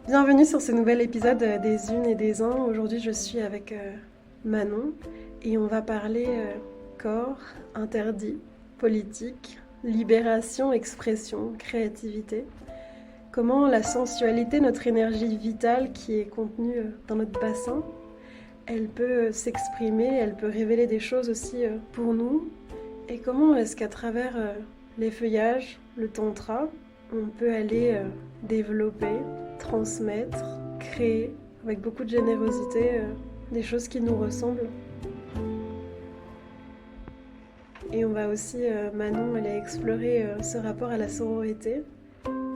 Bienvenue sur ce nouvel épisode des Unes et des Uns. Aujourd'hui, je suis avec Manon et on va parler corps, interdit, politique, libération, expression, créativité. Comment la sensualité, notre énergie vitale qui est contenue dans notre bassin, elle peut s'exprimer, elle peut révéler des choses aussi pour nous. Et comment est-ce qu'à travers les feuillages, le tantra, on peut aller développer, transmettre, créer avec beaucoup de générosité des choses qui nous ressemblent. Et on va aussi, Manon, elle a exploré ce rapport à la sororité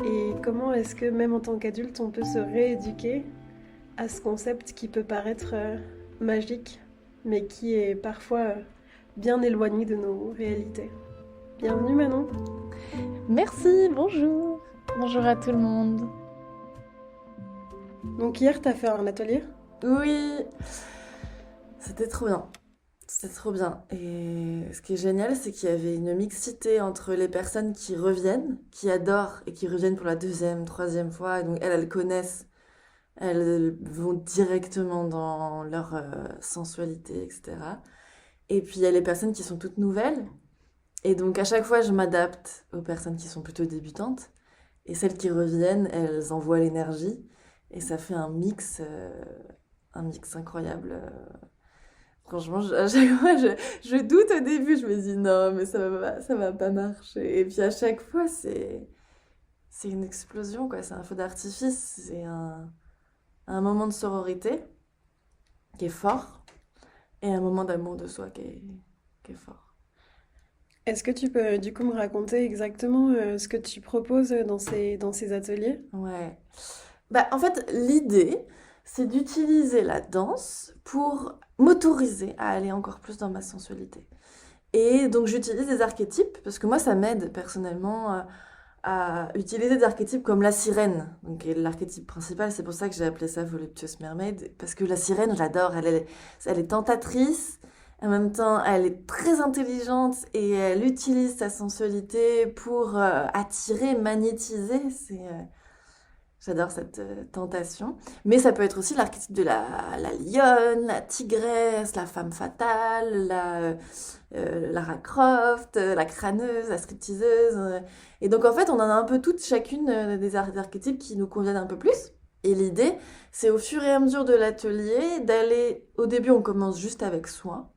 et comment est-ce que même en tant qu'adulte, on peut se rééduquer à ce concept qui peut paraître magique, mais qui est parfois bien éloigné de nos réalités. Bienvenue Manon. Merci, bonjour. Bonjour à tout le monde. Donc hier, t'as fait un atelier? Oui, c'était trop bien. C'était trop bien. Et ce qui est génial, c'est qu'il y avait une mixité entre les personnes qui reviennent, qui adorent et qui reviennent pour la deuxième, troisième fois. Et donc elles connaissent, elles vont directement dans leur sensualité, etc. Et puis il y a les personnes qui sont toutes nouvelles. Et donc à chaque fois, je m'adapte aux personnes qui sont plutôt débutantes. Et celles qui reviennent, elles envoient l'énergie. Et ça fait un mix incroyable. Franchement, à chaque fois, je doute au début. Je me dis non, mais ça va pas marcher. Et puis à chaque fois, c'est une explosion, quoi. C'est un feu d'artifice. Un moment de sororité qui est fort. Et un moment d'amour de soi qui est fort. Est-ce que tu peux du coup me raconter exactement ce que tu proposes dans ces ateliers? Ouais. Bah, en fait, l'idée, c'est d'utiliser la danse pour m'autoriser à aller encore plus dans ma sensualité. Et donc, j'utilise des archétypes, parce que moi, ça m'aide personnellement à utiliser des archétypes comme la sirène, donc qui est l'archétype principal. C'est pour ça que j'ai appelé ça Voluptuous Mermaid, parce que la sirène, je l'adore. Elle est tentatrice, en même temps, elle est très intelligente et elle utilise sa sensualité pour attirer, magnétiser. J'adore cette tentation. Mais ça peut être aussi l'archétype de la lionne, la tigresse, la femme fatale, Lara Croft, la crâneuse, la stripteaseuse. Et donc en fait, on en a un peu toutes, chacune des archétypes qui nous conviennent un peu plus. Et l'idée, c'est au fur et à mesure de l'atelier d'aller... Au début, on commence juste avec soi,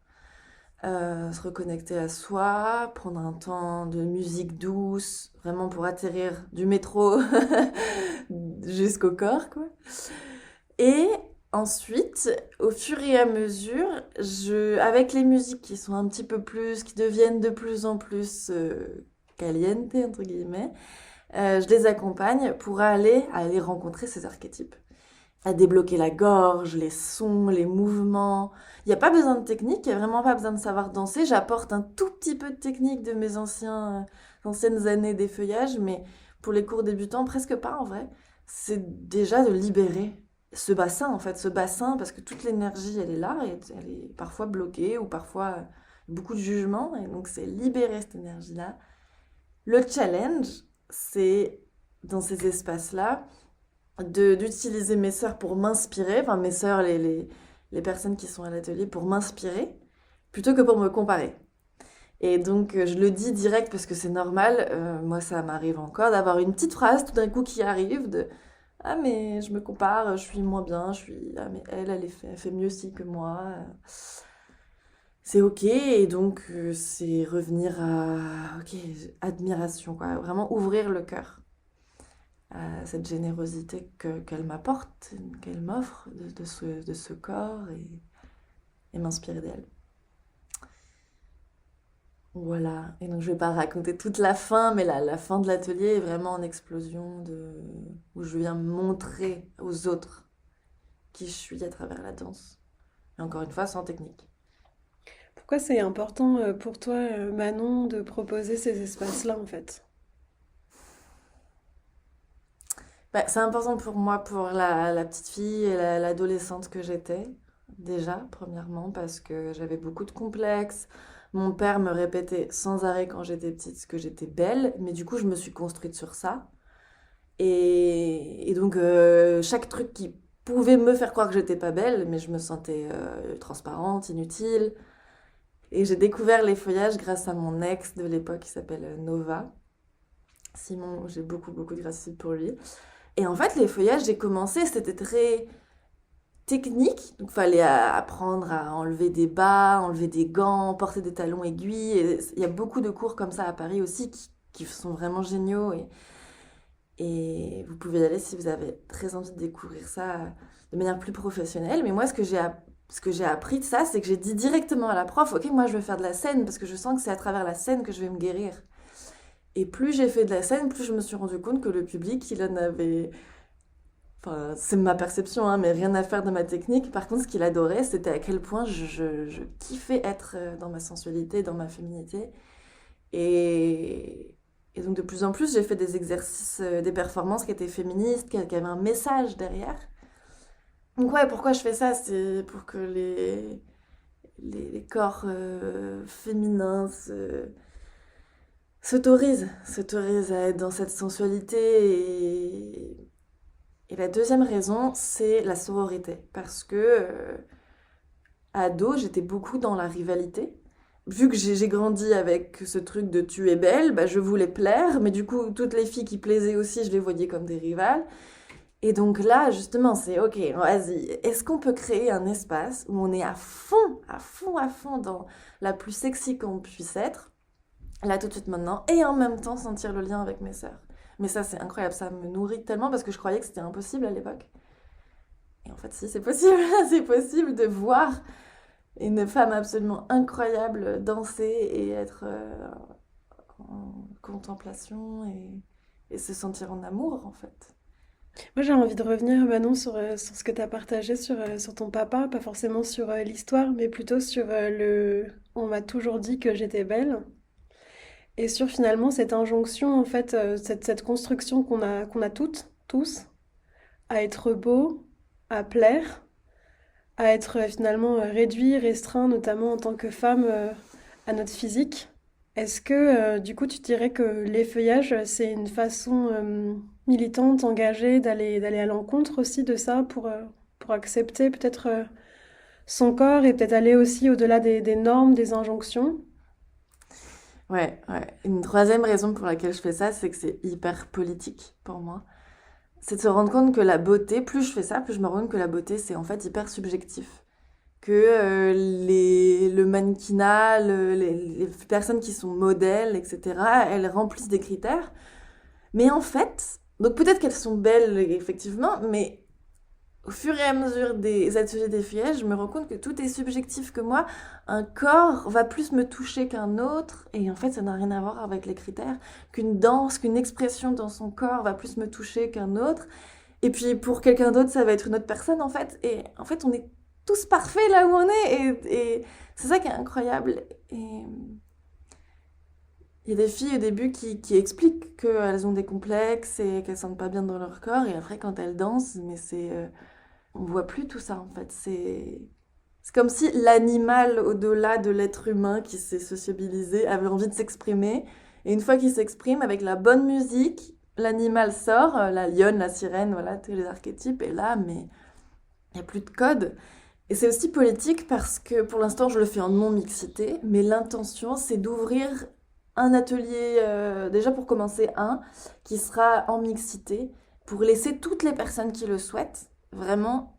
se reconnecter à soi, prendre un temps de musique douce, vraiment pour atterrir du métro jusqu'au corps, quoi. Et ensuite, au fur et à mesure, avec les musiques qui sont un petit peu plus, qui deviennent de plus en plus caliente, entre guillemets, je les accompagne pour aller rencontrer ces archétypes, à débloquer la gorge, les sons, les mouvements. Il n'y a pas besoin de technique, il n'y a vraiment pas besoin de savoir danser. J'apporte un tout petit peu de technique de mes anciennes années d'effeuillage, mais pour les cours débutants, presque pas en vrai. C'est déjà de libérer ce bassin, en fait, ce bassin, parce que toute l'énergie, elle est là, et elle est parfois bloquée, ou parfois beaucoup de jugement, et donc c'est libérer cette énergie-là. Le challenge, c'est dans ces espaces-là, d'utiliser mes sœurs pour m'inspirer, enfin mes sœurs, les personnes qui sont à l'atelier, pour m'inspirer, plutôt que pour me comparer. Et donc je le dis direct parce que c'est normal, moi ça m'arrive encore d'avoir une petite phrase tout d'un coup qui arrive de ah mais je me compare, je suis moins bien, ah mais elle fait mieux aussi que moi. C'est ok et donc c'est revenir à ok admiration quoi, vraiment ouvrir le cœur à cette générosité qu'elle m'apporte, qu'elle m'offre de ce corps et m'inspirer d'elle. Voilà, et donc je vais pas raconter toute la fin, mais la fin de l'atelier est vraiment en explosion où je viens montrer aux autres qui je suis à travers la danse. Et encore une fois, sans technique. Pourquoi c'est important pour toi, Manon, de proposer ces espaces-là en fait? Bah, c'est important pour moi, pour la petite fille et l'adolescente que j'étais, déjà, premièrement, parce que j'avais beaucoup de complexes. Mon père me répétait sans arrêt quand j'étais petite que j'étais belle, mais du coup, je me suis construite sur ça. Et Et donc, chaque truc qui pouvait me faire croire que j'étais pas belle, mais je me sentais transparente, inutile. Et j'ai découvert les feuillages grâce à mon ex de l'époque qui s'appelle Nova. Simon, j'ai beaucoup, beaucoup de gratitude pour lui. Et en fait, les feuillages, j'ai commencé, c'était très technique. Donc, il fallait apprendre à enlever des bas, enlever des gants, porter des talons aiguilles. Et il y a beaucoup de cours comme ça à Paris aussi qui sont vraiment géniaux. Et vous pouvez y aller si vous avez très envie de découvrir ça de manière plus professionnelle. Mais moi, ce que j'ai appris de ça, c'est que j'ai dit directement à la prof, ok, moi je veux faire de la scène parce que je sens que c'est à travers la scène que je vais me guérir. Et plus j'ai fait de la scène, plus je me suis rendu compte que le public, il en avait... Enfin, c'est ma perception, hein, mais rien à faire de ma technique. Par contre, ce qu'il adorait, c'était à quel point je kiffais être dans ma sensualité, dans ma féminité. Et, et donc, de plus en plus, j'ai fait des exercices, des performances qui étaient féministes, qui avaient un message derrière. Donc, ouais, pourquoi je fais ça? C'est pour que les corps féminins s'autorisent à être dans cette sensualité. Et la deuxième raison, c'est la sororité. Parce que, ado, j'étais beaucoup dans la rivalité. Vu que j'ai grandi avec ce truc de tu es belle, bah, je voulais plaire, mais du coup, toutes les filles qui plaisaient aussi, je les voyais comme des rivales. Et donc là, justement, c'est ok, vas-y, est-ce qu'on peut créer un espace où on est à fond, à fond, à fond dans la plus sexy qu'on puisse être, là tout de suite maintenant, et en même temps sentir le lien avec mes sœurs. Mais ça, c'est incroyable, ça me nourrit tellement parce que je croyais que c'était impossible à l'époque. Et en fait, si, c'est possible, c'est possible de voir une femme absolument incroyable danser et être en contemplation et se sentir en amour, en fait. Moi, j'ai envie de revenir, Manon, sur ce que tu as partagé sur ton papa, pas forcément sur l'histoire, mais plutôt sur le On m'a toujours dit que j'étais belle. Et sur finalement cette injonction, en fait, cette construction qu'on a toutes, tous, à être beau, à plaire, à être finalement réduit, restreint, notamment en tant que femme, à notre physique. Est-ce que du coup tu dirais que l'effeuillage, c'est une façon militante, engagée, d'aller à l'encontre aussi de ça pour accepter peut-être son corps et peut-être aller aussi au-delà des normes, des injonctions? Ouais, ouais. Une troisième raison pour laquelle je fais ça, c'est que c'est hyper politique pour moi. C'est de se rendre compte que la beauté, plus je fais ça, plus je me rends compte que la beauté, c'est en fait hyper subjectif. Que le mannequinat, les personnes qui sont modèles, etc., elles remplissent des critères. Mais en fait, donc peut-être qu'elles sont belles, effectivement, mais au fur et à mesure des ateliers d'effeuillage, je me rends compte que tout est subjectif, que moi, un corps va plus me toucher qu'un autre, et en fait, ça n'a rien à voir avec les critères, qu'une danse, qu'une expression dans son corps va plus me toucher qu'un autre, et puis pour quelqu'un d'autre, ça va être une autre personne, en fait, et en fait, on est tous parfaits là où on est, et c'est ça qui est incroyable. Et il y a des filles au début qui expliquent qu'elles ont des complexes et qu'elles ne se sentent pas bien dans leur corps, et après, quand elles dansent, mais on voit plus tout ça en fait. C'est comme si l'animal au-delà de l'être humain qui s'est sociabilisé avait envie de s'exprimer. Et une fois qu'il s'exprime avec la bonne musique, l'animal sort, la lionne, la sirène, voilà, tous les archétypes. Et là, mais il n'y a plus de code. Et c'est aussi politique parce que pour l'instant, je le fais en non-mixité, mais l'intention, c'est d'ouvrir un atelier, déjà pour commencer qui sera en mixité, pour laisser toutes les personnes qui le souhaitent vraiment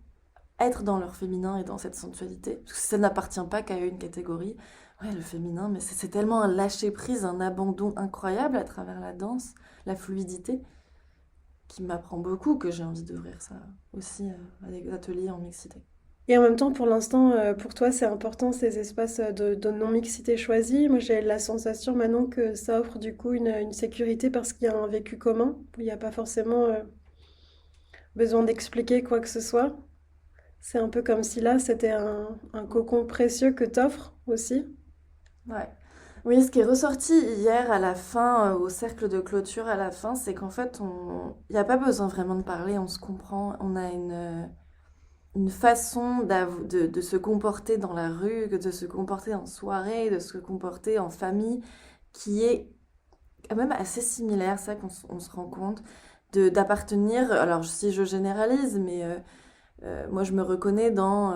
être dans leur féminin et dans cette sensualité. Parce que ça n'appartient pas qu'à une catégorie. Ouais, le féminin, mais c'est tellement un lâcher-prise, un abandon incroyable à travers la danse, la fluidité, qui m'apprend beaucoup, que j'ai envie d'ouvrir ça aussi à des ateliers en mixité. Et en même temps, pour l'instant, pour toi, c'est important ces espaces de non-mixité choisis. Moi, j'ai la sensation maintenant que ça offre du coup une sécurité parce qu'il y a un vécu commun, où il n'y a pas forcément besoin d'expliquer quoi que ce soit. C'est un peu comme si là, c'était un cocon précieux que t'offres aussi. Ouais. Oui, ce qui est ressorti hier à la fin, au cercle de clôture à la fin, c'est qu'en fait, il n'y a pas besoin vraiment de parler, on se comprend, on a une façon de se comporter dans la rue, de se comporter en soirée, de se comporter en famille, qui est quand même assez similaire, ça qu'on on se rend compte. d'appartenir. Alors, si je généralise, mais moi, je me reconnais dans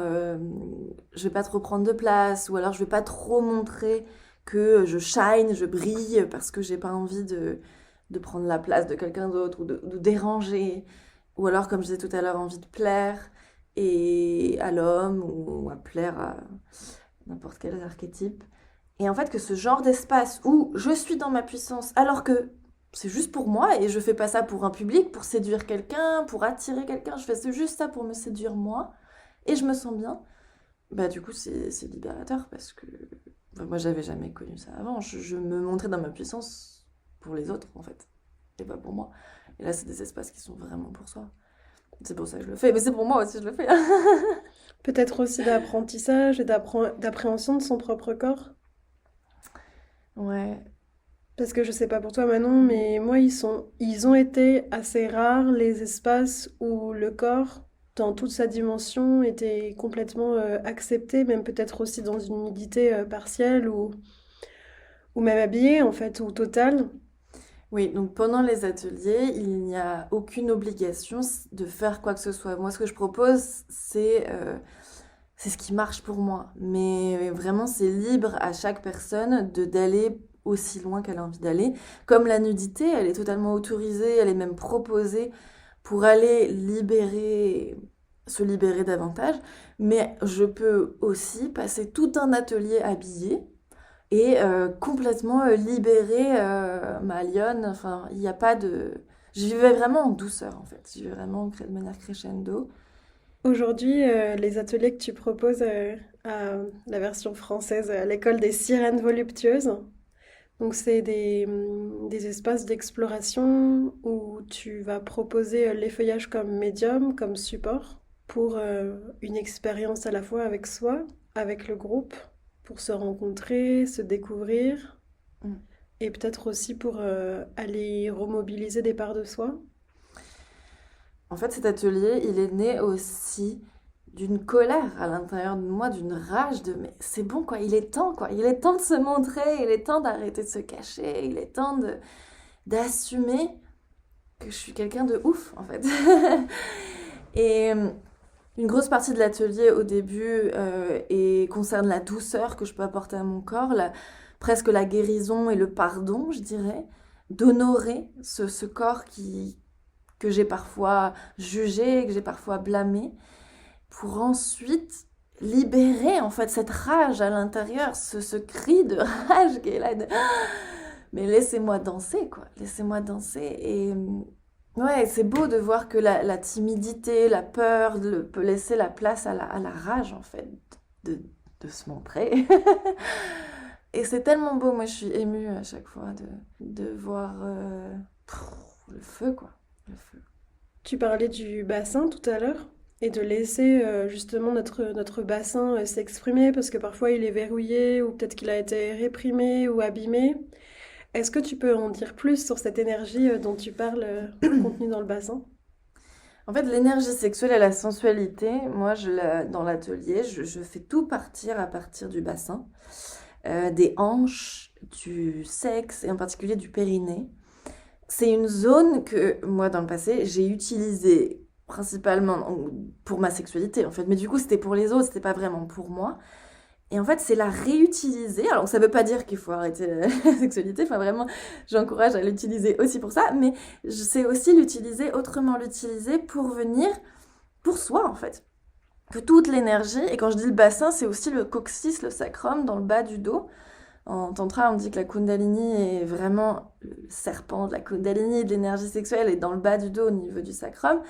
je vais pas trop prendre de place, ou alors je vais pas trop montrer que je shine, je brille, parce que j'ai pas envie de prendre la place de quelqu'un d'autre, ou de déranger, ou alors, comme je disais tout à l'heure, envie de plaire et à l'homme, ou à plaire à n'importe quel archétype. Et en fait, que ce genre d'espace où je suis dans ma puissance, alors que c'est juste pour moi, et je fais pas ça pour un public, pour séduire quelqu'un, pour attirer quelqu'un, je fais juste ça pour me séduire moi, et je me sens bien, bah du coup c'est libérateur, parce que enfin, moi j'avais jamais connu ça avant, je me montrais dans ma puissance pour les autres en fait, et pas pour moi. Et là c'est des espaces qui sont vraiment pour soi. C'est pour ça que je le fais, mais c'est pour moi aussi que je le fais. Peut-être aussi d'apprentissage et d'appréhension de son propre corps. Ouais. Parce que je sais pas pour toi Manon, mais moi ils ont été assez rares les espaces où le corps, dans toute sa dimension, était complètement accepté, même peut-être aussi dans une nudité partielle ou même habillé en fait, ou totale. Oui, donc pendant les ateliers, il n'y a aucune obligation de faire quoi que ce soit. Moi, ce que je propose, c'est ce qui marche pour moi. Mais vraiment, c'est libre à chaque personne d'aller aussi loin qu'elle a envie d'aller. Comme la nudité, elle est totalement autorisée, elle est même proposée pour aller se libérer davantage. Mais je peux aussi passer tout un atelier habillé et complètement libérer ma lionne. Enfin, il n'y a pas de... Je vivais vraiment en douceur, en fait. Je vivais vraiment de manière crescendo. Aujourd'hui, les ateliers que tu proposes à la version française, à l'école des sirènes voluptueuses, donc c'est des espaces d'exploration où tu vas proposer l'effeuillage comme médium, comme support, pour une expérience à la fois avec soi, avec le groupe, pour se rencontrer, se découvrir, Mm. et peut-être aussi pour aller remobiliser des parts de soi. En fait, cet atelier, il est né aussi d'une colère à l'intérieur de moi, d'une rage de mais c'est bon quoi, il est temps quoi, il est temps de se montrer, il est temps d'arrêter de se cacher, il est temps de d'assumer que je suis quelqu'un de ouf en fait. Et une grosse partie de l'atelier au début concerne la douceur que je peux apporter à mon corps, presque la guérison et le pardon, je dirais, d'honorer ce corps que j'ai parfois jugé, que j'ai parfois blâmé, pour ensuite libérer en fait cette rage à l'intérieur, ce cri de rage qui est là. Mais laissez-moi danser, quoi. Laissez-moi danser. Et ouais, c'est beau de voir que la timidité, la peur peut laisser la place à la rage, en fait, de, de se montrer. Et c'est tellement beau, moi je suis émue à chaque fois de voir le feu, quoi. Le feu. Tu parlais du bassin tout à l'heure et de laisser justement notre bassin s'exprimer parce que parfois il est verrouillé ou peut-être qu'il a été réprimé ou abîmé. Est-ce que tu peux en dire plus sur cette énergie dont tu parles contenue dans le bassin? En fait, l'énergie sexuelle et la sensualité, moi, dans l'atelier, je fais tout partir à partir du bassin, des hanches, du sexe et en particulier du périnée. C'est une zone que moi, dans le passé, j'ai utilisée principalement pour ma sexualité, en fait. Mais du coup, c'était pour les autres, c'était pas vraiment pour moi. Et en fait, c'est la réutiliser. Alors, ça veut pas dire qu'il faut arrêter la sexualité. Enfin, vraiment, j'encourage à l'utiliser aussi pour ça. Mais je sais aussi l'utiliser autrement, l'utiliser pour venir pour soi, en fait. Que toute l'énergie, et quand je dis le bassin, c'est aussi le coccyx, le sacrum, dans le bas du dos. En tantra, on dit que la kundalini est vraiment le serpent de la kundalini, de l'énergie sexuelle, et dans le bas du dos, au niveau du sacrum.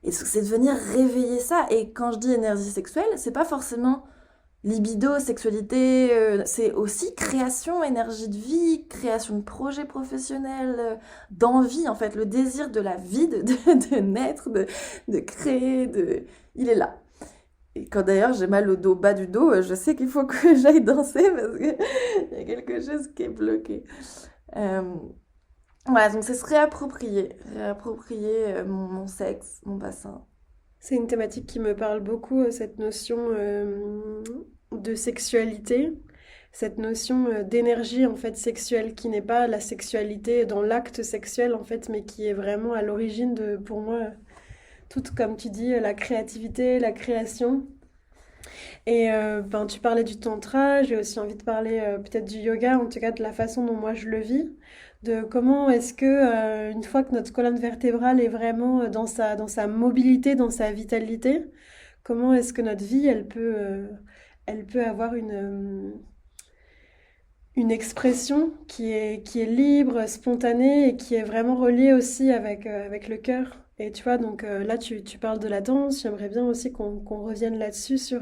Et c'est de venir réveiller ça. Et quand je dis énergie sexuelle, c'est pas forcément libido, sexualité, c'est aussi création, énergie de vie, création de projets professionnels, d'envie, en fait, le désir de la vie, de naître, de créer, il est là. Et quand d'ailleurs j'ai mal au dos, bas du dos, je sais qu'il faut que j'aille danser parce qu'il y a quelque chose qui est bloqué. Euh, voilà, donc c'est se réapproprier, mon sexe, mon bassin. C'est une thématique qui me parle beaucoup, cette notion de sexualité. cette notion d'énergie en fait sexuelle qui n'est pas la sexualité dans l'acte sexuel en fait, mais qui est vraiment à l'origine de, pour moi, tout comme tu dis, la créativité, la création. Et ben, tu parlais du tantra, j'ai aussi envie de parler peut-être du yoga, en tout cas de la façon dont moi je le vis, de comment est-ce que une fois que notre colonne vertébrale est vraiment dans sa mobilité, dans sa vitalité, comment est-ce que notre vie, elle peut avoir une expression qui est libre, spontanée et qui est vraiment reliée aussi avec le cœur. Et tu vois, donc là, tu parles de la danse. J'aimerais bien aussi qu'on revienne là-dessus sur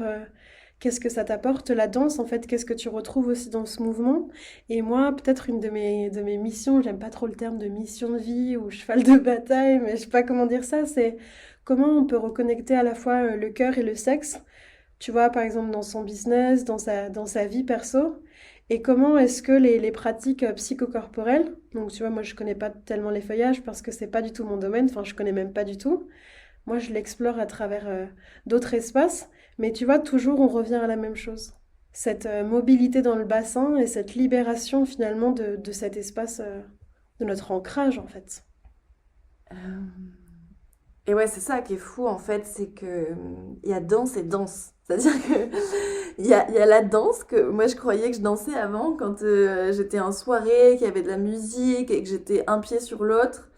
qu'est-ce que ça t'apporte, la danse, en fait, qu'est-ce que tu retrouves aussi dans ce mouvement. Et moi, peut-être une de mes missions, j'aime pas trop le terme de mission de vie ou cheval de bataille, mais je sais pas comment dire ça, c'est comment on peut reconnecter à la fois le cœur et le sexe. Tu vois, par exemple, dans son business, dans sa vie perso. Et comment est-ce que les pratiques psychocorporelles, donc tu vois, moi je connais pas tellement les feuillages parce que c'est pas du tout mon domaine, enfin je connais même pas du tout. Moi je l'explore à travers d'autres espaces, mais tu vois, toujours on revient à la même chose. Cette mobilité dans le bassin et cette libération finalement de cet espace, de notre ancrage en fait. Euh, Et ouais, c'est ça qui est fou en fait, c'est que il y a danse et danse. C'est-à-dire que il y a la danse que moi je croyais que je dansais avant quand j'étais en soirée, qu'il y avait de la musique et que j'étais un pied sur l'autre.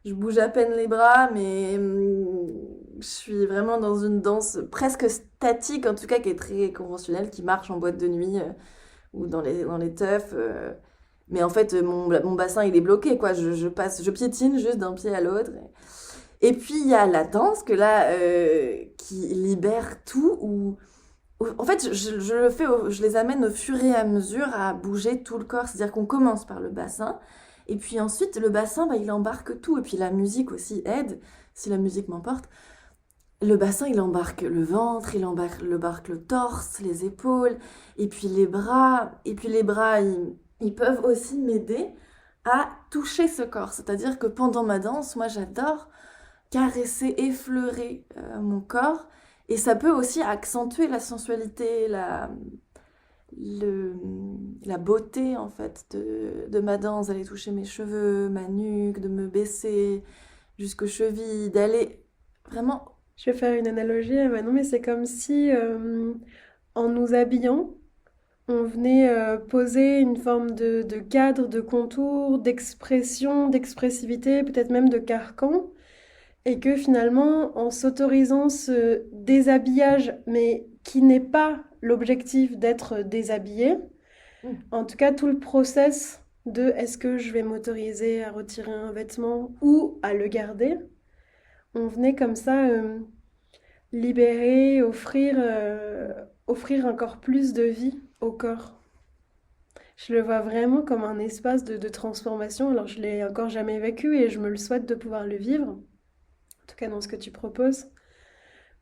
Je bouge à peine les bras, mais je suis vraiment dans une danse presque statique, en tout cas qui est très conventionnelle, qui marche en boîte de nuit ou dans les teufs. Mais en fait, mon bassin il est bloqué, quoi. Je piétine juste d'un pied à l'autre. Et puis il y a la danse que là qui libère tout en fait je le fais je les amène au fur et à mesure à bouger tout le corps, c'est-à-dire qu'on commence par le bassin et puis ensuite le bassin bah, il embarque tout et puis la musique aussi aide si la musique m'emporte. Le bassin il embarque le ventre, il embarque le torse, les épaules et puis les bras ils peuvent aussi m'aider à toucher ce corps, c'est-à-dire que pendant ma danse moi j'adore caresser, effleurer mon corps. Et ça peut aussi accentuer la sensualité, le, la beauté en fait de ma danse, d'aller toucher mes cheveux, ma nuque, de me baisser jusqu'aux chevilles, d'aller vraiment... Je vais faire une analogie, Manon, mais c'est comme si en nous habillant, on venait poser une forme de cadre, de contour, d'expression, d'expressivité, peut-être même de carcan, et que finalement, en s'autorisant ce déshabillage, mais qui n'est pas l'objectif d'être déshabillé, Mm. en tout cas tout le process de est-ce que je vais m'autoriser à retirer un vêtement ou à le garder, on venait comme ça libérer, offrir encore plus de vie au corps. Je le vois vraiment comme un espace de transformation. Alors, je l'ai encore jamais vécu et je me le souhaite de pouvoir le vivre, en tout cas dans ce que tu proposes.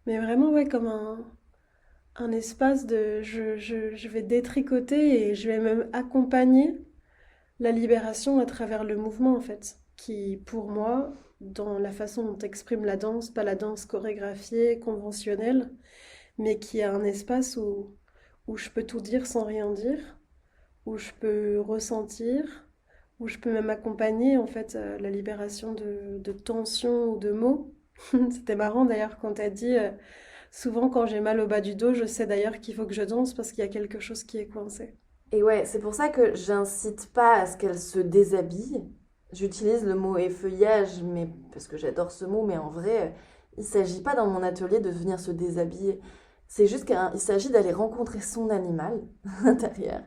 Mais vraiment, ouais, comme un espace de... je vais détricoter et je vais même accompagner la libération à travers le mouvement, en fait, qui, pour moi, dans la façon dont exprime la danse, pas la danse chorégraphiée, conventionnelle, mais qui est un espace où je peux tout dire sans rien dire, où je peux ressentir, où je peux même accompagner en fait la libération de tensions ou de mots. C'était marrant d'ailleurs quand tu as dit souvent quand j'ai mal au bas du dos, je sais d'ailleurs qu'il faut que je danse parce qu'il y a quelque chose qui est coincé. Et ouais, c'est pour ça que j'incite pas à ce qu'elle se déshabille. J'utilise le mot effeuillage, mais parce que j'adore ce mot, mais en vrai, il s'agit pas dans mon atelier de venir se déshabiller. C'est juste qu'il s'agit d'aller rencontrer son animal intérieur,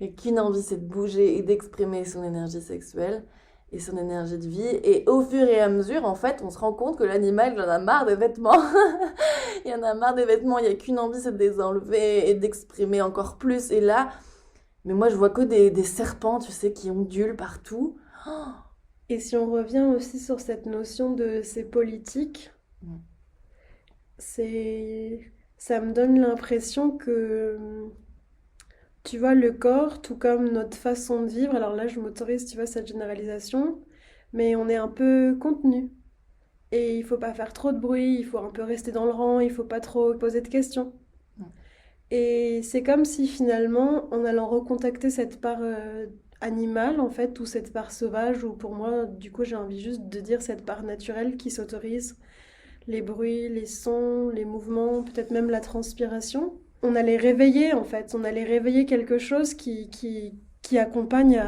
et qu'une envie c'est de bouger et d'exprimer son énergie sexuelle et son énergie de vie. Et au fur et à mesure, en fait, on se rend compte que l'animal, il en a marre des vêtements. Il en a marre des vêtements, il n'y a qu'une envie, c'est de les enlever et d'exprimer encore plus. Et là, mais moi, je vois que des serpents, tu sais, qui ondulent partout. Oh. Et si on revient aussi sur cette notion de c'est politique, Mm. c'est ça me donne l'impression que tu vois le corps, tout comme notre façon de vivre, alors là je m'autorise, tu vois, cette généralisation, mais on est un peu contenu. Et il faut pas faire trop de bruit, il faut un peu rester dans le rang, il faut pas trop poser de questions. Mm. Et c'est comme si finalement, en allant recontacter cette part animale, en fait, ou cette part sauvage, ou pour moi, du coup, j'ai envie juste de dire cette part naturelle qui s'autorise les bruits, les sons, les mouvements, peut-être même la transpiration. On allait réveiller, en fait, on allait réveiller quelque chose qui accompagne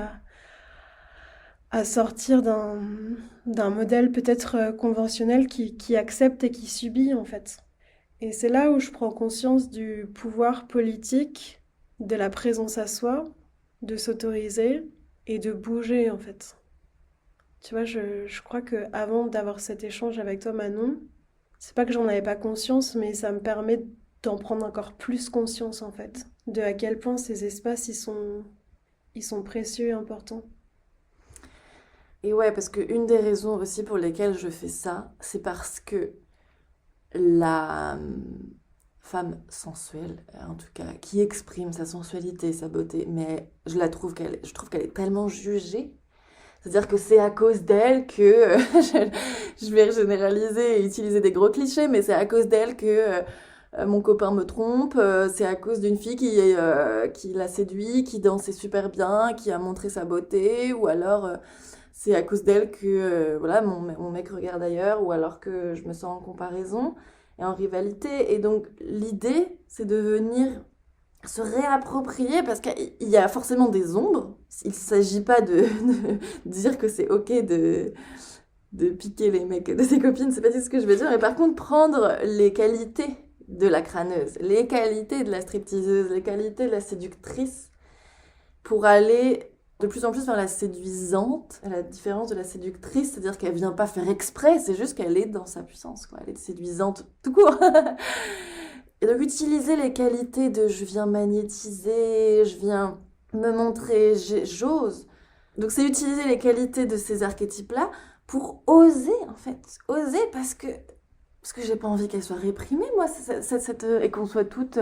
à sortir d'un modèle peut-être conventionnel qui accepte et qui subit, en fait. Et c'est là où je prends conscience du pouvoir politique, de la présence à soi, de s'autoriser et de bouger en fait. Tu vois, je crois que avant d'avoir cet échange avec toi, Manon, c'est pas que j'en avais pas conscience, mais ça me permet d'en prendre encore plus conscience en fait, de à quel point ces espaces ils sont précieux et importants. Et ouais, parce que une des raisons aussi pour lesquelles je fais ça, c'est parce que la femme sensuelle, en tout cas, qui exprime sa sensualité, sa beauté, mais je trouve qu'elle est tellement jugée. C'est-à-dire que c'est à cause d'elle que, je vais généraliser et utiliser des gros clichés, mais c'est à cause d'elle que mon copain me trompe, c'est à cause d'une fille qui l'a séduit, qui dansait super bien, qui a montré sa beauté, ou alors c'est à cause d'elle que voilà, mon mec regarde ailleurs, ou alors que je me sens en comparaison et en rivalité. Et donc l'idée, c'est de venir se réapproprier, parce qu'il y a forcément des ombres. Il ne s'agit pas de dire que c'est ok de piquer les mecs de ses copines, c'est pas du tout ce que je veux dire, mais par contre prendre les qualités de la crâneuse, les qualités de la stripteaseuse, les qualités de la séductrice, pour aller de plus en plus vers la séduisante, à la différence de la séductrice, c'est-à-dire qu'elle vient pas faire exprès, c'est juste qu'elle est dans sa puissance, quoi. Elle est séduisante tout court. Et donc utiliser les qualités de je viens magnétiser, je viens me montrer, j'ose. Donc c'est utiliser les qualités de ces archétypes-là pour oser, en fait. Oser parce que j'ai pas envie qu'elle soit réprimée, moi, et qu'on soit toutes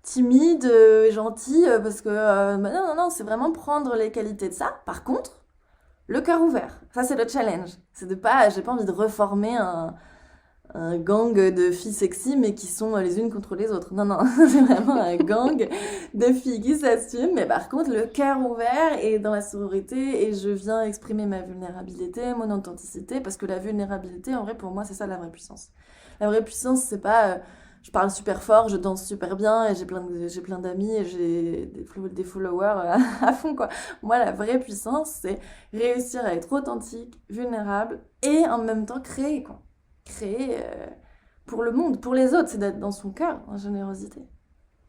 timides, gentilles, parce que bah non, non, non, c'est vraiment prendre les qualités de ça. Par contre, le cœur ouvert, ça c'est le challenge. C'est de pas, j'ai pas envie de reformer un gang de filles sexy, mais qui sont les unes contre les autres. Non, non, c'est vraiment un gang de filles qui s'assument, mais par contre, le cœur ouvert et dans la sororité, et je viens exprimer ma vulnérabilité, mon authenticité, parce que la vulnérabilité, en vrai, pour moi, c'est ça la vraie puissance. La vraie puissance, c'est pas je parle super fort, je danse super bien, et j'ai plein d'amis, et j'ai des followers à fond, quoi. Moi, la vraie puissance, c'est réussir à être authentique, vulnérable, et en même temps créer, quoi. Créer pour le monde, pour les autres, c'est d'être dans son cœur, en générosité.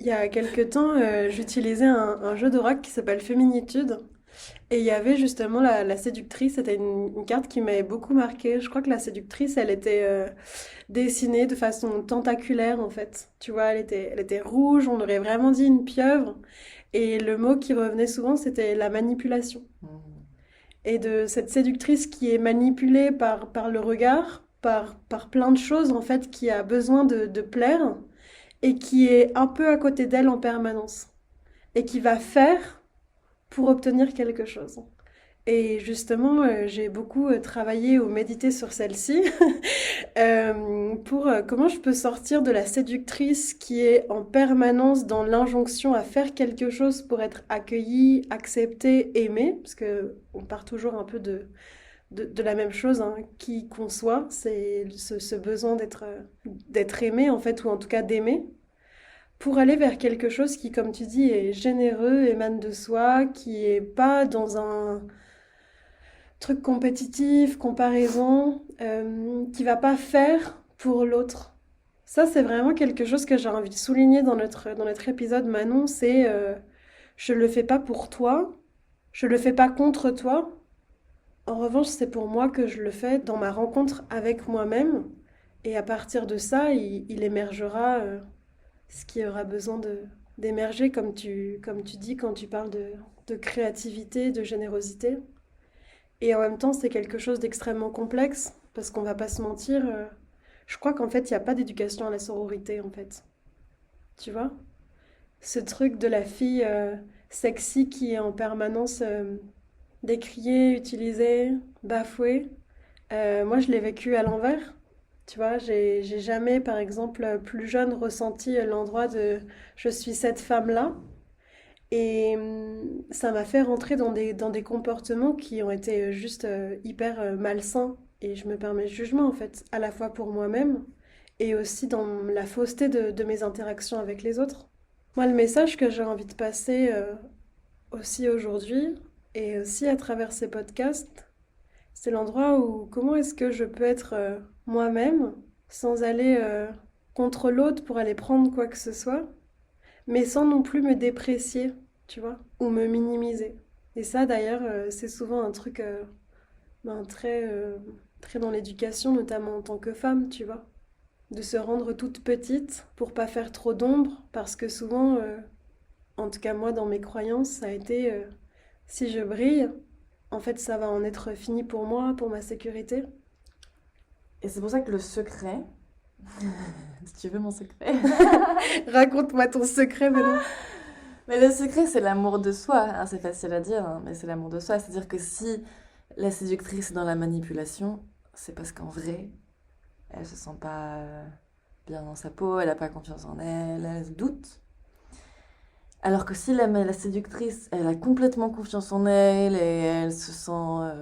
Il y a quelques temps, j'utilisais un jeu de rock qui s'appelle Féminitude. Et il y avait justement la séductrice, c'était une carte qui m'avait beaucoup marquée. Je crois que la séductrice, elle était dessinée de façon tentaculaire en fait. Tu vois, elle était rouge, on aurait vraiment dit une pieuvre. Et le mot qui revenait souvent, c'était la manipulation. Et de cette séductrice qui est manipulée par le regard, par plein de choses en fait, qui a besoin de plaire et qui est un peu à côté d'elle en permanence. Et qui va faire pour obtenir quelque chose. Et justement, j'ai beaucoup travaillé ou médité sur celle-ci pour comment je peux sortir de la séductrice qui est en permanence dans l'injonction à faire quelque chose pour être accueillie, acceptée, aimée, parce que on part toujours un peu de la même chose, hein, qui conçoit, c'est ce besoin d'être aimé en fait, ou en tout cas d'aimer, pour aller vers quelque chose qui, comme tu dis, est généreux, émane de soi, qui est pas dans un truc compétitif, comparaison, qui va pas faire pour l'autre. Ça, c'est vraiment quelque chose que j'ai envie de souligner dans notre épisode, Manon, c'est je le fais pas pour toi, je le fais pas contre toi. En revanche, c'est pour moi que je le fais dans ma rencontre avec moi-même. Et à partir de ça, il émergera ce qui aura besoin d'émerger, comme tu dis quand tu parles de créativité, de générosité. Et en même temps, c'est quelque chose d'extrêmement complexe, parce qu'on va pas se mentir, je crois qu'en fait, il n'y a pas d'éducation à la sororité, en fait. Tu vois? Ce truc de la fille sexy qui est en permanence décriée, utilisée, bafouée. Moi, je l'ai vécu à l'envers. Tu vois, j'ai jamais, par exemple, plus jeune, ressenti l'endroit de je suis cette femme-là. Et ça m'a fait rentrer dans des comportements qui ont été juste hyper malsains. Et je me permets ce jugement, en fait, à la fois pour moi-même et aussi dans la fausseté de mes interactions avec les autres. Moi, le message que j'ai envie de passer aussi aujourd'hui, et aussi à travers ces podcasts, c'est l'endroit où comment est-ce que je peux être moi-même sans aller contre l'autre pour aller prendre quoi que ce soit, mais sans non plus me déprécier, tu vois, ou me minimiser. Et ça, d'ailleurs, c'est souvent un truc très dans l'éducation, notamment en tant que femme, tu vois. De se rendre toute petite pour pas faire trop d'ombre, parce que souvent, en tout cas moi, dans mes croyances, ça a été si je brille, en fait, ça va en être fini pour moi, pour ma sécurité. Et c'est pour ça que le secret, si tu veux mon secret, Raconte-moi ton secret maintenant. mais le secret c'est l'amour de soi. Hein, c'est facile à dire, hein, mais c'est l'amour de soi. C'est-à-dire que si la séductrice est dans la manipulation, c'est parce qu'en vrai, elle se sent pas bien dans sa peau, elle a pas confiance en elle, elle doute. Alors que si la séductrice, elle a complètement confiance en elle et elle se sent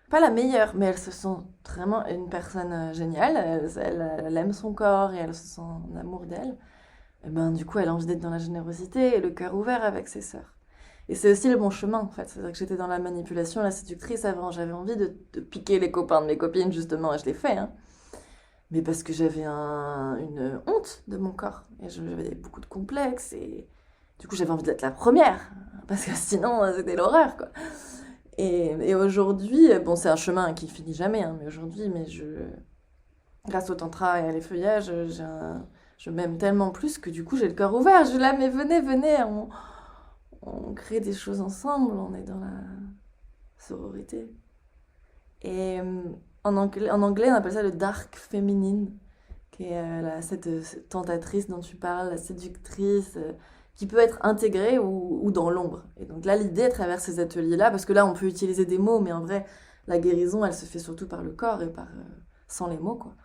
pas la meilleure, mais elle se sent vraiment une personne géniale, elle aime son corps et elle se sent en amour d'elle, et ben du coup elle a envie d'être dans la générosité et le cœur ouvert avec ses sœurs. Et c'est aussi le bon chemin en fait, c'est-à-dire que j'étais dans la manipulation, la séductrice avant, j'avais envie de piquer les copains de mes copines justement, et je l'ai fait, hein. Mais parce que j'avais une honte de mon corps, et j'avais beaucoup de complexes, et du coup j'avais envie d'être la première, parce que sinon c'était l'horreur quoi. Et aujourd'hui, bon c'est un chemin qui finit jamais, hein, mais aujourd'hui, grâce au tantra et à l'effeuillage, je m'aime tellement plus que du coup j'ai le cœur ouvert, je suis là mais venez, venez, on crée des choses ensemble, on est dans la sororité. Et en anglais, on appelle ça le dark féminine, qui est cette tentatrice dont tu parles, la séductrice, qui peut être intégrée ou dans l'ombre. Et donc là, l'idée à travers ces ateliers-là, parce que là, on peut utiliser des mots, mais en vrai, la guérison, elle se fait surtout par le corps et sans les mots, quoi.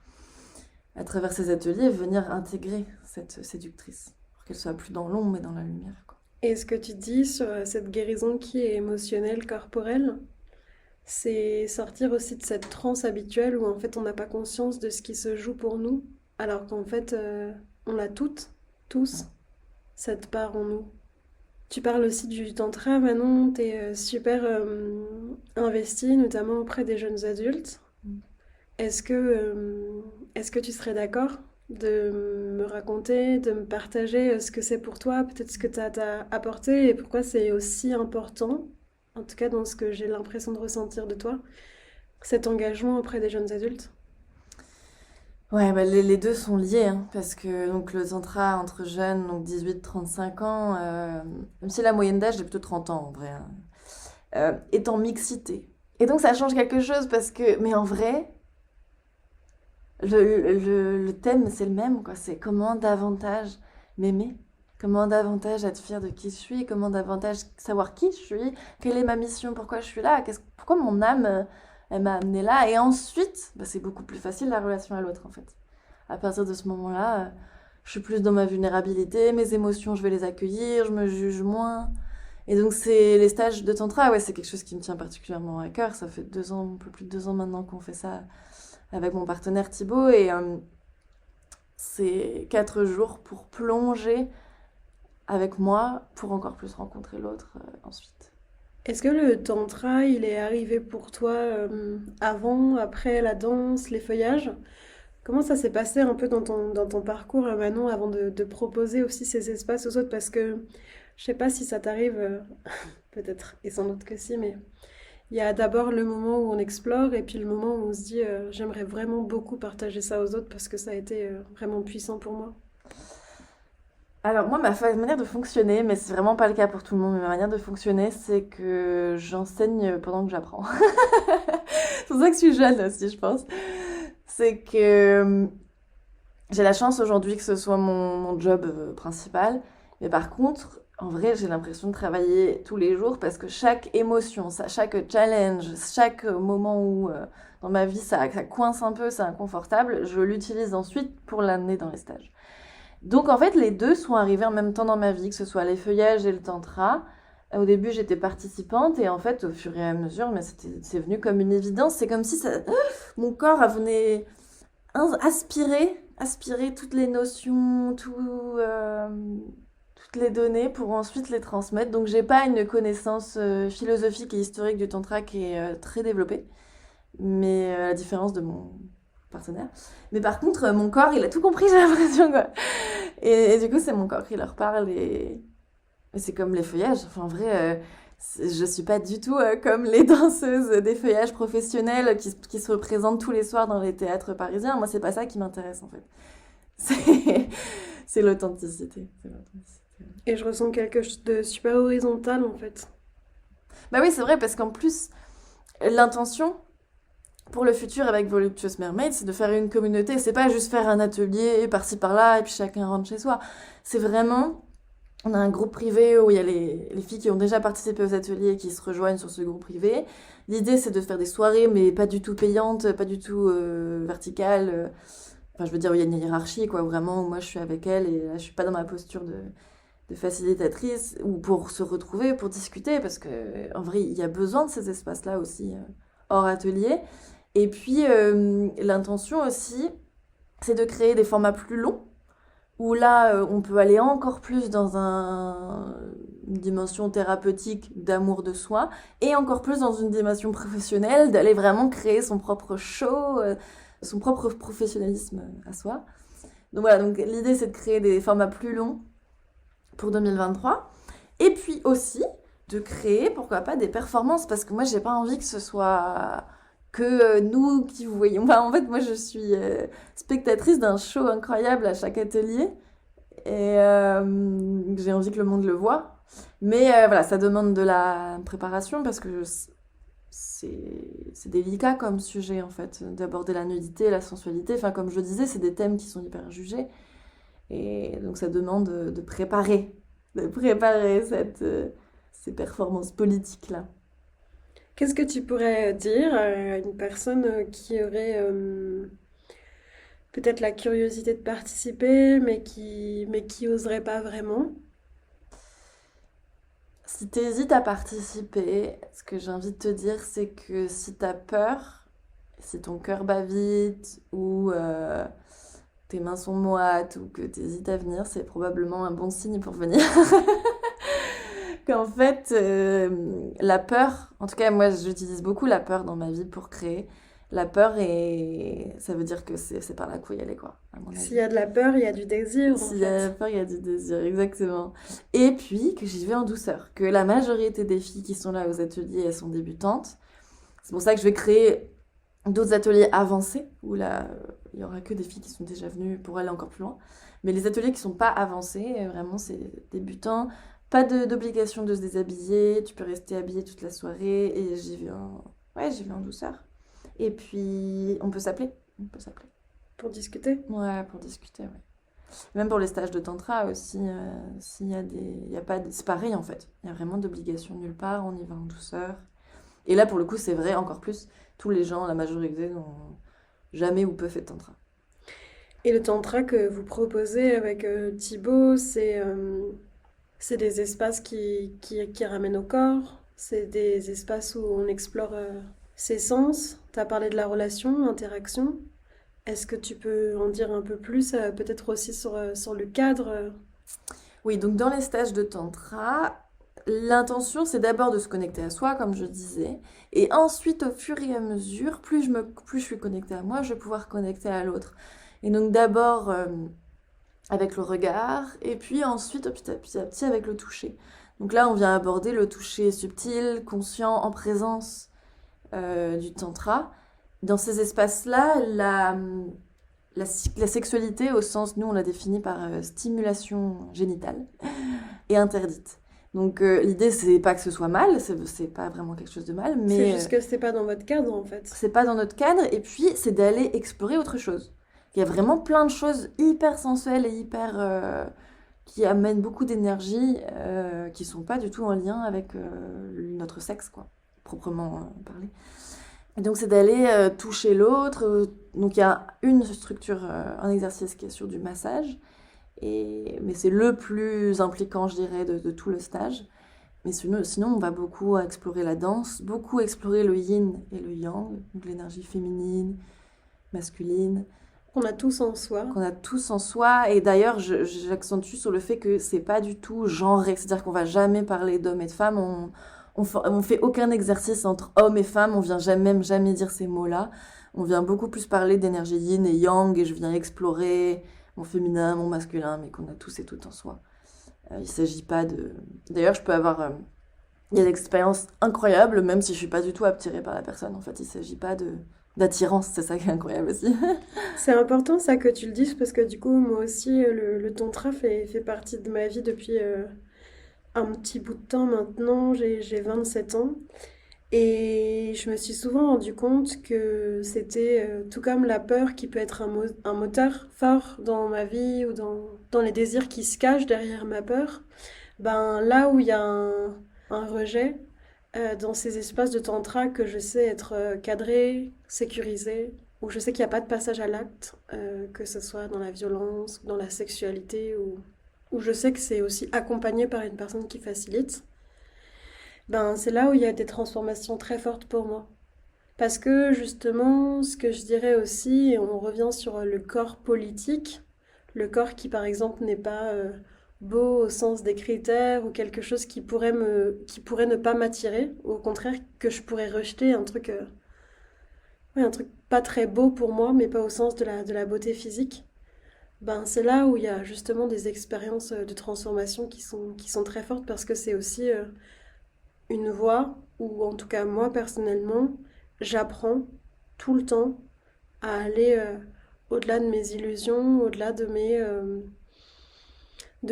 À travers ces ateliers, venir intégrer cette séductrice, pour qu'elle soit plus dans l'ombre, mais dans la lumière, quoi. Et ce que tu dis sur cette guérison qui est émotionnelle, corporelle, c'est sortir aussi de cette transe habituelle où en fait on n'a pas conscience de ce qui se joue pour nous, alors qu'en fait on a toutes, tous, cette part en nous. Tu parles aussi du tantra, Manon, t'es super investie, notamment auprès des jeunes adultes. Mm. Est-ce que, est-ce que tu serais d'accord de me raconter, de me partager ce que c'est pour toi, peut-être ce que t'as apporté et pourquoi c'est aussi important, en tout cas dans ce que j'ai l'impression de ressentir de toi, cet engagement auprès des jeunes adultes? Ouais, bah, les deux sont liés, hein, parce que donc, le tantra entre jeunes, donc 18-35 ans, même si la moyenne d'âge est plutôt 30 ans en vrai, hein, est en mixité. Et donc ça change quelque chose parce que, mais en vrai, le thème c'est le même, quoi. C'est comment davantage m'aimer, comment davantage être fière de qui je suis, comment davantage savoir qui je suis, quelle est ma mission, pourquoi je suis là, pourquoi mon âme elle m'a amené là. Et ensuite, bah, c'est beaucoup plus facile la relation à l'autre en fait. À partir de ce moment-là, je suis plus dans ma vulnérabilité, mes émotions, je vais les accueillir, je me juge moins. Et donc, c'est les stages de tantra, ouais, c'est quelque chose qui me tient particulièrement à cœur. Ça fait 2 ans, un peu plus de 2 ans maintenant qu'on fait ça avec mon partenaire Thibaut. Et c'est 4 jours pour plonger avec moi, pour encore plus rencontrer l'autre ensuite. Est-ce que le tantra, il est arrivé pour toi avant, après la danse, les feuillages? Comment ça s'est passé un peu dans ton parcours, Manon, avant de proposer aussi ces espaces aux autres? Parce que je sais pas si ça t'arrive, peut-être, et sans doute que si, mais il y a d'abord le moment où on explore et puis le moment où on se dit j'aimerais vraiment beaucoup partager ça aux autres parce que ça a été vraiment puissant pour moi. Alors moi, ma manière de fonctionner, mais c'est vraiment pas le cas pour tout le monde, mais ma manière de fonctionner, c'est que j'enseigne pendant que j'apprends. C'est pour ça que je suis jeune aussi, je pense. C'est que j'ai la chance aujourd'hui que ce soit mon job principal, mais par contre, en vrai, j'ai l'impression de travailler tous les jours parce que chaque émotion, chaque challenge, chaque moment où dans ma vie ça coince un peu, c'est inconfortable, je l'utilise ensuite pour l'amener dans les stages. Donc en fait, les deux sont arrivés en même temps dans ma vie, que ce soit les feuillages et le tantra. Au début, j'étais participante et en fait, au fur et à mesure, mais c'est venu comme une évidence. C'est comme si mon corps venait aspirer toutes les notions, toutes les données pour ensuite les transmettre. Donc j'ai pas une connaissance philosophique et historique du tantra qui est très développée, mais à la différence de mon partenaire. Mais par contre, mon corps, il a tout compris, j'ai l'impression, quoi. Et du coup, c'est mon corps qui leur parle et c'est comme les feuillages. Enfin, en vrai, je suis pas du tout comme les danseuses des feuillages professionnels qui se représentent tous les soirs dans les théâtres parisiens. Moi, c'est pas ça qui m'intéresse, en fait. C'est, c'est l'authenticité. C'est l'authenticité. Et je ressens quelque chose de super horizontal en fait. Bah oui, c'est vrai, parce qu'en plus, l'intention pour le futur avec Voluptuous Mermaid, c'est de faire une communauté. C'est pas juste faire un atelier par-ci par-là et puis chacun rentre chez soi. C'est vraiment. On a un groupe privé où il y a les filles qui ont déjà participé aux ateliers et qui se rejoignent sur ce groupe privé. L'idée, c'est de faire des soirées, mais pas du tout payantes, pas du tout verticales. Enfin, je veux dire, où il y a une hiérarchie, quoi, vraiment, où moi je suis avec elle et là, je suis pas dans ma posture de facilitatrice, ou pour se retrouver, pour discuter, parce que en vrai, il y a besoin de ces espaces-là aussi, hors atelier. Et puis, l'intention aussi, c'est de créer des formats plus longs, où là, on peut aller encore plus dans une dimension thérapeutique d'amour de soi, et encore plus dans une dimension professionnelle, d'aller vraiment créer son propre show, son propre professionnalisme à soi. Donc voilà, donc l'idée c'est de créer des formats plus longs pour 2023, et puis aussi de créer, pourquoi pas, des performances, parce que moi j'ai pas envie que ce soit que nous qui vous voyons. Enfin, en fait, moi je suis spectatrice d'un show incroyable à chaque atelier, et j'ai envie que le monde le voit. Mais voilà, ça demande de la préparation parce que c'est délicat comme sujet en fait, d'aborder la nudité, la sensualité. Enfin, comme je le disais, c'est des thèmes qui sont hyper jugés. Et donc ça demande de préparer ces performances politiques-là. Qu'est-ce que tu pourrais dire à une personne qui aurait peut-être la curiosité de participer, mais qui oserait pas vraiment? Si tu hésites à participer, ce que j'ai envie de te dire, c'est que si tu as peur, si ton cœur bat vite, ou tes mains sont moites, ou que tu hésites à venir, c'est probablement un bon signe pour venir. Qu'en fait, la peur, en tout cas moi j'utilise beaucoup la peur dans ma vie pour créer. La peur, ça veut dire que c'est par là qu'il faut y aller, quoi, à mon S'il avis. y a de la peur, il y a du désir en S'il y a la fait. peur, il y a du désir, exactement. Et puis, que j'y vais en douceur. Que la majorité des filles qui sont là aux ateliers, elles sont débutantes. C'est pour ça que je vais créer d'autres ateliers avancés, où là, il y aura que des filles qui sont déjà venues pour aller encore plus loin. Mais les ateliers qui sont pas avancés, vraiment, c'est débutant. Pas d'obligation de se déshabiller. Tu peux rester habillée toute la soirée. Et j'y vais en douceur. Et puis, on peut s'appeler. On peut s'appeler. Pour discuter. Ouais, pour discuter, ouais. Même pour les stages de tantra aussi, s'il y a il y a pas, c'est pareil en fait. Il y a vraiment d'obligation nulle part, on y va en douceur. Et là, pour le coup, c'est vrai encore plus. Tous les gens, la majorité, n'ont jamais ou peu fait de tantra. Et le tantra que vous proposez avec Thibaut, c'est des espaces qui ramènent au corps, c'est des espaces où on explore ses sens. Tu as parlé de la relation, l'interaction. Est-ce que tu peux en dire un peu plus, peut-être aussi sur le cadre Oui, donc dans les stages de tantra, l'intention c'est d'abord de se connecter à soi, comme je disais, et ensuite au fur et à mesure, plus je suis connectée à moi, je vais pouvoir connecter à l'autre. Et donc d'abord avec le regard, et puis ensuite petit à petit avec le toucher. Donc là, on vient aborder le toucher subtil, conscient, en présence du tantra. Dans ces espaces-là, la sexualité, au sens, nous on la définit par stimulation génitale, est interdite. Donc l'idée, c'est pas que ce soit mal, c'est pas vraiment quelque chose de mal, C'est mais juste que c'est pas dans votre cadre en fait. c'est pas dans notre cadre, et puis c'est d'aller explorer autre chose. Il y a vraiment plein de choses hyper sensuelles et hyper, qui amènent beaucoup d'énergie qui sont pas du tout en lien avec notre sexe, quoi, proprement parlé. Et donc, c'est d'aller toucher l'autre. Donc, il y a une structure, un exercice qui est sur du massage, mais c'est le plus impliquant, je dirais, de tout le stage. Mais sinon, on va beaucoup explorer la danse, beaucoup explorer le yin et le yang, donc l'énergie féminine, masculine, On a tous en soi. qu'on a tous en soi. Et d'ailleurs, j'accentue sur le fait que c'est pas du tout genré. C'est-à-dire qu'on va jamais parler d'hommes et de femmes. On fait aucun exercice entre hommes et femmes. On vient jamais dire ces mots-là. On vient beaucoup plus parler d'énergie yin et yang. Et je viens explorer mon féminin, mon masculin, mais qu'on a tous et toutes en soi. Il s'agit pas de... D'ailleurs, je peux avoir... il y a des expériences incroyables, même si je suis pas du tout attirée par la personne. En fait, il s'agit pas d'attirance, c'est ça qui est incroyable aussi. C'est important ça que tu le dises parce que du coup moi aussi le tantra fait partie de ma vie depuis un petit bout de temps maintenant, j'ai 27 ans et je me suis souvent rendu compte que c'était tout comme la peur qui peut être un moteur fort dans ma vie ou dans les désirs qui se cachent derrière ma peur, ben là où il y a un rejet, dans ces espaces de tantra que je sais être cadrés, sécurisés, où je sais qu'il n'y a pas de passage à l'acte, que ce soit dans la violence, dans la sexualité, où je sais que c'est aussi accompagné par une personne qui facilite, ben c'est là où il y a des transformations très fortes pour moi. Parce que justement, ce que je dirais aussi, et on revient sur le corps politique, le corps qui par exemple n'est pas beau au sens des critères ou quelque chose qui pourrait ne pas m'attirer, ou au contraire que je pourrais rejeter ouais, un truc pas très beau pour moi, mais pas au sens de la beauté physique. Ben c'est là où il y a justement des expériences de transformation qui sont très fortes parce que c'est aussi une voie où en tout cas moi personnellement j'apprends tout le temps à aller au-delà de mes illusions, au-delà de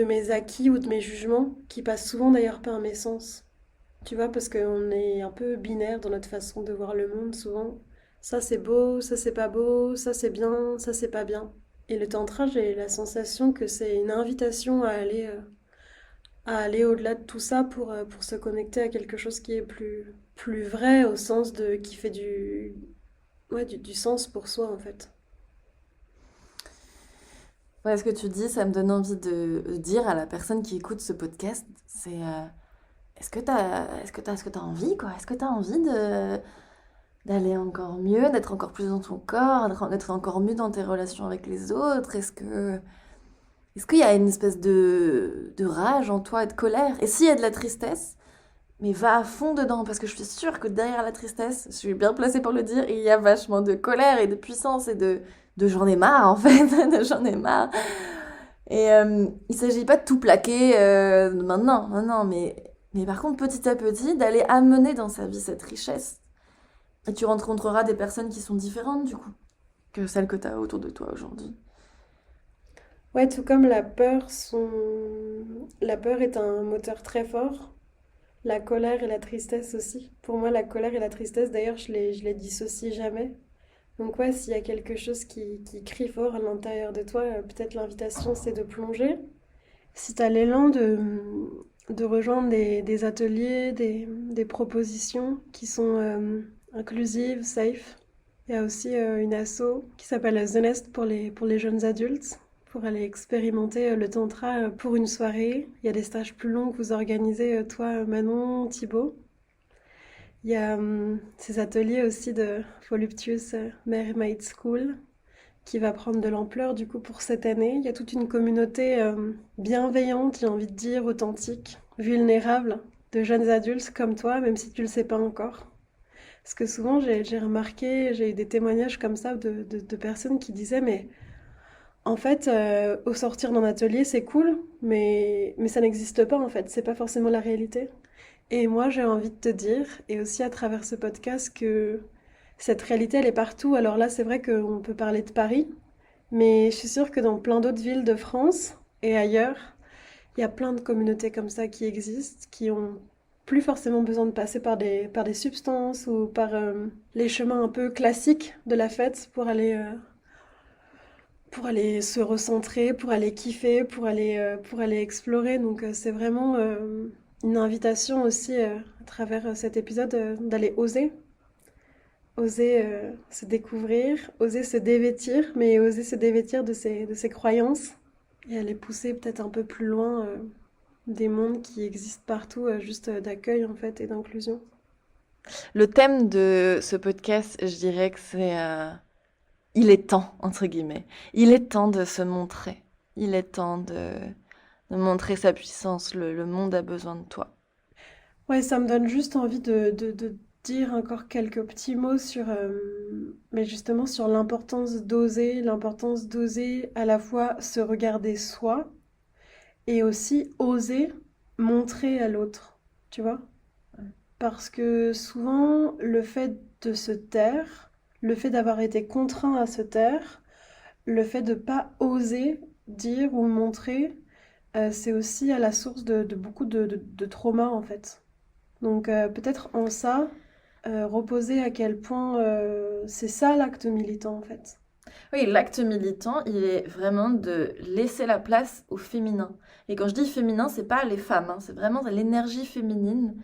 mes acquis ou de mes jugements, qui passent souvent d'ailleurs par mes sens. Tu vois, parce qu'on est un peu binaire dans notre façon de voir le monde souvent. Ça c'est beau, ça c'est pas beau, ça c'est bien, ça c'est pas bien. Et le tantra, j'ai la sensation que c'est une invitation à aller au-delà de tout ça pour se connecter à quelque chose qui est plus vrai au sens de qui fait ouais, du sens pour soi en fait. Ouais, ce que tu dis, ça me donne envie de dire à la personne qui écoute ce podcast, c'est est-ce que t'as envie, quoi? Est-ce que t'as envie d'aller encore mieux, d'être encore plus dans ton corps, d'être encore mieux dans tes relations avec les autres? Est-ce qu'il y a une espèce de rage en toi et de colère? Et s'il y a de la tristesse, mais va à fond dedans, parce que je suis sûre que derrière la tristesse, je suis bien placée pour le dire, il y a vachement de colère et de puissance et de j'en ai marre en fait, de j'en ai marre. Et il s'agit pas de tout plaquer maintenant, non, non, mais par contre petit à petit d'aller amener dans sa vie cette richesse. Et tu rencontreras des personnes qui sont différentes du coup que celles que tu as autour de toi aujourd'hui. Ouais, tout comme la peur est un moteur très fort. La colère et la tristesse aussi. Pour moi, la colère et la tristesse, d'ailleurs, je les dissocie jamais. Donc ouais, s'il y a quelque chose qui crie fort à l'intérieur de toi, peut-être l'invitation c'est de plonger. Si tu as l'élan de rejoindre des ateliers, des propositions qui sont inclusives, safe. Il y a aussi une asso qui s'appelle The Nest pour les jeunes adultes, pour aller expérimenter le tantra pour une soirée. Il y a des stages plus longs que vous organisez, toi, Manon, Thibaut. Il y a ces ateliers aussi de Voluptuous Mermaid School qui va prendre de l'ampleur du coup pour cette année. Il y a toute une communauté bienveillante, j'ai envie de dire, authentique, vulnérable, de jeunes adultes comme toi, même si tu le sais pas encore. Parce que souvent j'ai remarqué, j'ai eu des témoignages comme ça de personnes qui disaient mais en fait au sortir d'un atelier c'est cool, mais ça n'existe pas en fait, c'est pas forcément la réalité. Et moi, j'ai envie de te dire, et aussi à travers ce podcast, que cette réalité, elle est partout. Alors là, c'est vrai qu'on peut parler de Paris, mais je suis sûre que dans plein d'autres villes de France et ailleurs, il y a plein de communautés comme ça qui existent, qui ont plus forcément besoin de passer par des substances ou par les chemins un peu classiques de la fête pour aller pour aller se recentrer, pour aller kiffer, pour aller explorer. Donc c'est vraiment une invitation aussi à travers cet épisode d'aller oser. Oser se découvrir, oser se dévêtir, mais oser se dévêtir de ses croyances et aller pousser peut-être un peu plus loin des mondes qui existent partout, juste d'accueil en fait et d'inclusion. Le thème de ce podcast, je dirais que c'est il est temps, entre guillemets. Il est temps de se montrer. Il est temps de montrer sa puissance. Le monde a besoin de toi. Ouais, ça me donne juste envie de dire encore quelques petits mots sur, mais justement sur l'importance d'oser à la fois se regarder soi et aussi oser montrer à l'autre, tu vois? Parce que souvent, le fait de se taire, le fait d'avoir été contraint à se taire, le fait de pas oser dire ou montrer, c'est aussi à la source de beaucoup de traumas en fait. Donc peut-être en ça, reposer à quel point c'est ça l'acte militant en fait. Oui, l'acte militant, il est vraiment de laisser la place au féminin. Et quand je dis féminin, c'est pas les femmes, hein, c'est vraiment l'énergie féminine.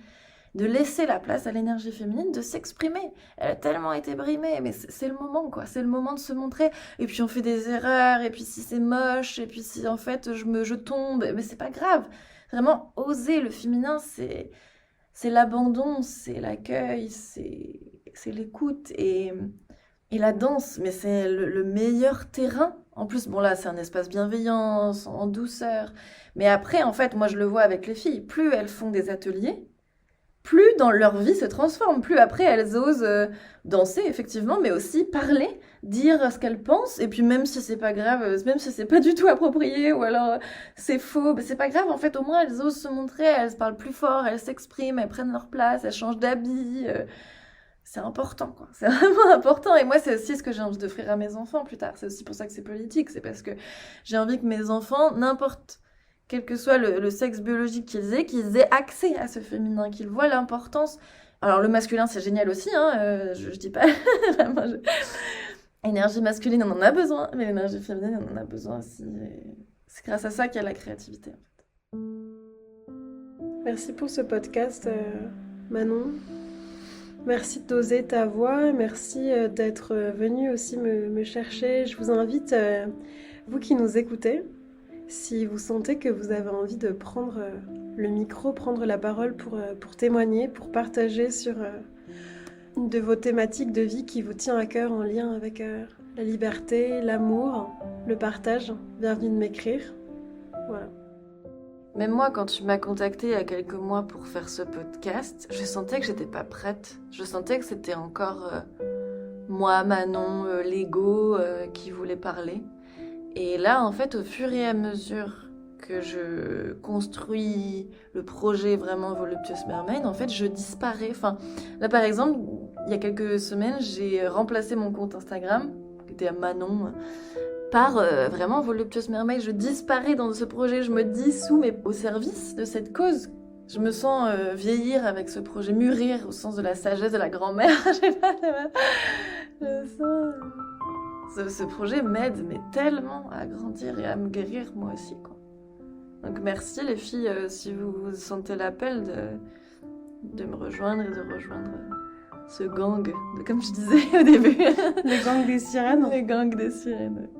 De laisser la place à l'énergie féminine de s'exprimer. Elle a tellement été brimée, mais c'est le moment, quoi. C'est le moment de se montrer. Et puis on fait des erreurs, et puis si c'est moche, et puis si en fait je tombe, mais c'est pas grave. Vraiment, oser le féminin, c'est l'abandon, c'est l'accueil, c'est l'écoute et la danse. Mais c'est le meilleur terrain. En plus, bon là, c'est un espace bienveillant, en douceur. Mais après, en fait, moi je le vois avec les filles. Plus elles font des ateliers, plus dans leur vie se transforme, plus après elles osent danser effectivement, mais aussi parler, dire ce qu'elles pensent, et puis même si c'est pas grave, même si c'est pas du tout approprié, ou alors c'est faux, c'est pas grave, en fait au moins elles osent se montrer, elles parlent plus fort, elles s'expriment, elles prennent leur place, elles changent d'habit, c'est important quoi, c'est vraiment important, et moi c'est aussi ce que j'ai envie d'offrir à mes enfants plus tard, c'est aussi pour ça que c'est politique, c'est parce que j'ai envie que mes enfants, n'importe quel que soit le sexe biologique qu'ils aient accès à ce féminin, qu'ils voient l'importance. Alors le masculin c'est génial aussi, hein, je dis pas. L'énergie masculine on en a besoin, mais l'énergie féminine on en a besoin aussi. C'est grâce à ça qu'il y a la créativité. En fait. Merci pour ce podcast, Manon. Merci d'oser ta voix, merci d'être venu aussi me chercher. Je vous invite, vous qui nous écoutez, si vous sentez que vous avez envie de prendre le micro, prendre la parole pour témoigner, pour partager sur une de vos thématiques de vie qui vous tient à cœur en lien avec la liberté, l'amour, le partage, bienvenue de m'écrire. Voilà. Même moi, quand tu m'as contactée il y a quelques mois pour faire ce podcast, je sentais que j'étais pas prête. Je sentais que c'était encore moi, Manon, l'ego qui voulait parler. Et là, en fait, au fur et à mesure que je construis le projet vraiment Voluptuous Mermaid, en fait, je disparais. Enfin, là, par exemple, il y a quelques semaines, j'ai remplacé mon compte Instagram, qui était à Manon, par vraiment Voluptuous Mermaid. Je disparais dans ce projet, je me dissous, mais au service de cette cause. Je me sens vieillir avec ce projet, mûrir au sens de la sagesse de la grand-mère. Je sais pas, je sens... Ce projet m'aide mais tellement à grandir et à me guérir moi aussi quoi. Donc merci les filles si vous sentez l'appel de me rejoindre et de rejoindre ce gang, comme je disais au début. Le gang des sirènes. Le gang des sirènes.